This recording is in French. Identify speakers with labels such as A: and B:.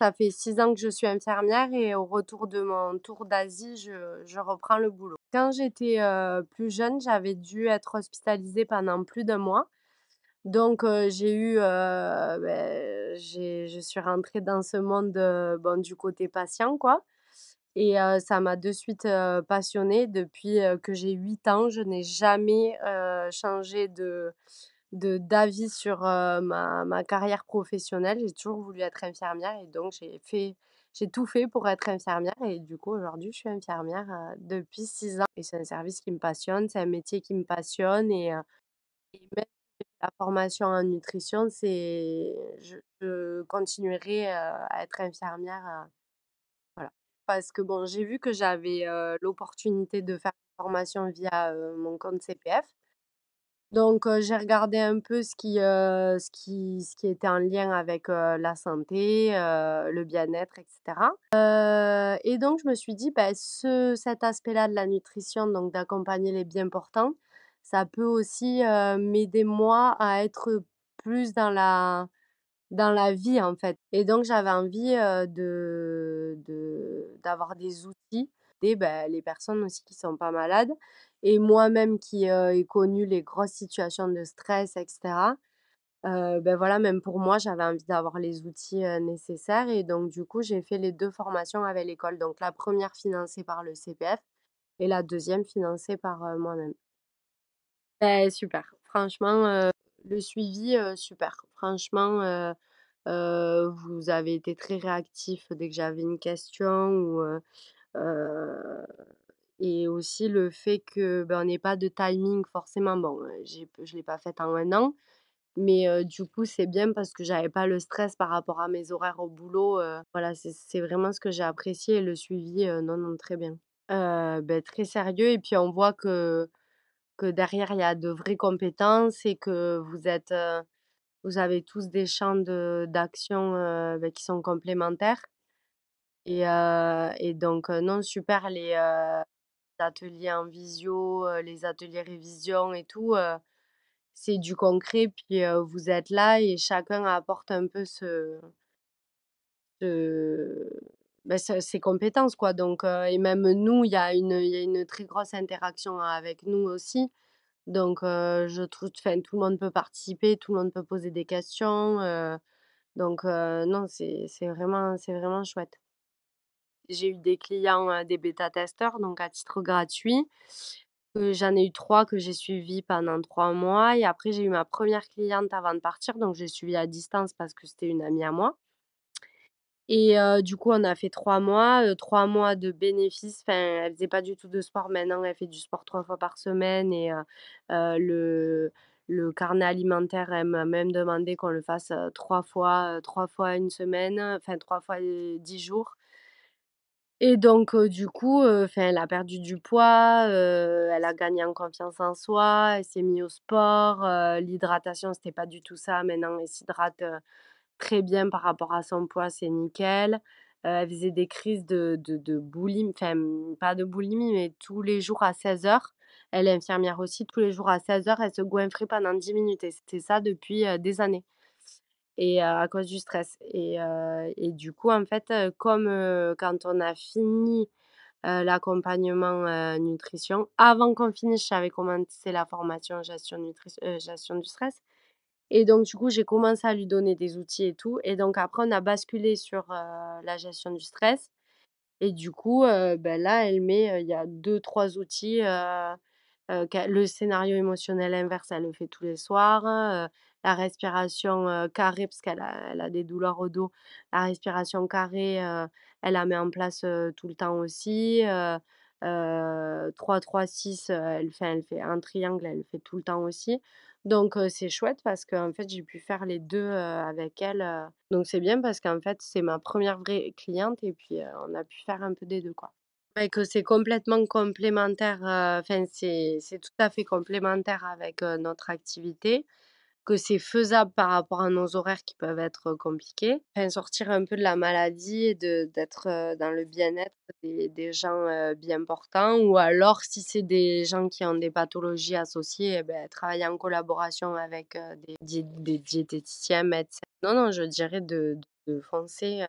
A: Ça fait 6 ans que je suis infirmière et au retour de mon tour d'Asie, je reprends le boulot. Quand j'étais, plus jeune, j'avais dû être hospitalisée pendant plus d'un mois. Donc j'ai eu, je suis rentrée dans ce monde, bon, du côté patient, quoi et ça m'a de suite, passionnée. Depuis, que j'ai 8 ans, je n'ai jamais, changé d'avis sur, ma carrière professionnelle. J'ai toujours voulu être infirmière et donc j'ai tout fait pour être infirmière et du coup, aujourd'hui, je suis infirmière, depuis 6 ans et c'est un service qui me passionne, c'est un métier qui me passionne et même la formation en nutrition, je continuerai, à être infirmière, voilà. Parce que bon, j'ai vu que j'avais, l'opportunité de faire une formation via, mon compte CPF. Donc, j'ai regardé un peu ce qui était en lien avec, la santé, le bien-être et cetera. Et donc je me suis dit: «Bah, cet aspect-là de la nutrition, donc d'accompagner les bien portants, ça peut aussi, m'aider moi à être plus dans la vie, en fait» et donc j'avais envie, d'avoir des outils et les personnes aussi qui sont pas malades et moi-même qui, ai connu les grosses situations de stress et cetera, voilà, même pour moi, j'avais envie d'avoir les outils, nécessaires et donc du coup, j'ai fait les 2 formations avec l'école. Donc la première financée par le CPF et la deuxième financée par, moi-même. Super. Franchement, le suivi, super. Franchement, vous avez été très réactifs dès que j'avais une question heu et aussi le fait que, on n'ait pas de timing forcément. Bon, je l'ai pas faite en 1 an, mais du coup, c'est bien parce que j'avais pas le stress par rapport à mes horaires au boulot, voilà, c'est vraiment ce que j'ai apprécié et le suivi, non, non, très bien. Très sérieux et puis on voit que derrière, il y a de vraies compétences et que vous avez tous des champs d'action, qui sont complémentaires et donc non, super ateliers en visio, les ateliers révision et tout, c'est du concret puis, vous êtes là et chacun apporte un peu ce ses compétences, quoi donc et même nous, il y a une très grosse interaction avec nous aussi. Donc je trouve enfin, tout le monde peut participer, tout le monde peut poser des questions, donc non, c'est vraiment chouette. J'ai eu des clients, des bêta-testeurs, donc à titre gratuit. J'en ai eu 3 que j'ai suivis pendant 3 mois et après j'ai eu ma première cliente avant de partir, donc j'ai suivi à distance parce que c'était une amie à moi et du coup, on a fait 3 mois de bénéfices. Enfin, elle faisait pas du tout de sport. Maintenant, elle fait du sport 3 fois par semaine et le carnet alimentaire, elle m'a même demandé qu'on le fasse, 3 fois une semaine, enfin 3 fois, 10 jours et donc du coup, enfin, elle a perdu du poids, elle a gagné en confiance en soi, elle s'est mise au sport, l'hydratation, c'était pas du tout ça. Maintenant, elle s'hydrate, très bien par rapport à son poids, c'est nickel. Elle faisait des crises de boulimie, enfin, pas de boulimie, mais tous les jours à 16 heures. Elle est infirmière aussi, tous les jours à 16 heures, elle se goinfrait pendant 10 minutes et c'était ça depuis, des années et à cause du stress et du coup, en fait, comme, quand on a fini, l'accompagnement, nutrition, avant qu'on finisse, je savais comment c'est la formation gestion du stress et donc du coup, j'ai commencé à lui donner des outils et tout et donc après on a basculé sur, la gestion du stress et du coup, là, il y a 2 3 outils, qu'a le scénario émotionnel inverse, elle le fait tous les soirs, la respiration, carrée parce qu'elle a des douleurs au dos. La respiration carrée, elle la met en place, tout le temps aussi, 3-3-6, elle fait un triangle, elle le fait tout le temps aussi. Donc c'est chouette parce qu'en fait, j'ai pu faire les 2 avec elle, donc c'est bien parce qu'en fait, c'est ma première vraie cliente et puis, on a pu faire un peu des 2 quoi. Que c'est complètement complémentaire, enfin c'est tout à fait complémentaire avec, notre activité, que c'est faisable par rapport à nos horaires qui peuvent être, compliqués. Enfin sortir un peu de la maladie et d'être, dans le bien-être des gens, bien portants ou alors si c'est des gens qui ont des pathologies associées travailler en collaboration avec, des diététiciens, médecins. Non, non, je dirais de foncer,